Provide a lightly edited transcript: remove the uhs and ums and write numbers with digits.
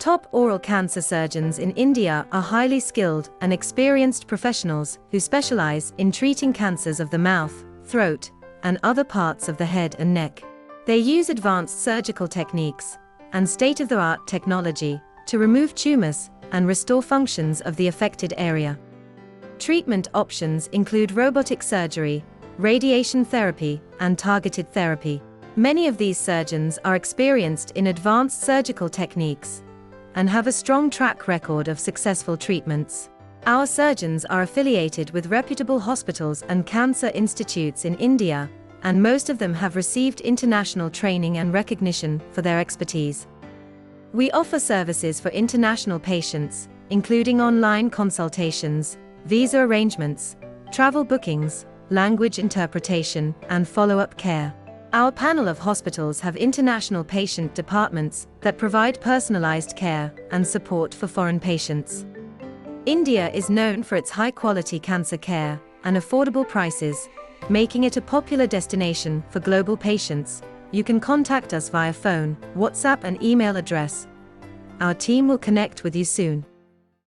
Top oral cancer surgeons in India are highly skilled and experienced professionals who specialize in treating cancers of the mouth, throat, and other parts of the head and neck. They use advanced surgical techniques and state-of-the-art technology to remove tumors and restore functions of the affected area. Treatment options include robotic surgery, radiation therapy, and targeted therapy. Many of these surgeons are experienced in advanced surgical techniques and have a strong track record of successful treatments. Our surgeons are affiliated with reputable hospitals and cancer institutes in India, and most of them have received international training and recognition for their expertise. We offer services for international patients, including online consultations, visa arrangements, travel bookings, language interpretation, and follow-up care. Our panel of hospitals have international patient departments that provide personalized care and support for foreign patients. India is known for its high-quality cancer care and affordable prices, making it a popular destination for global patients. You can contact us via phone, WhatsApp, and email address. Our team will connect with you soon.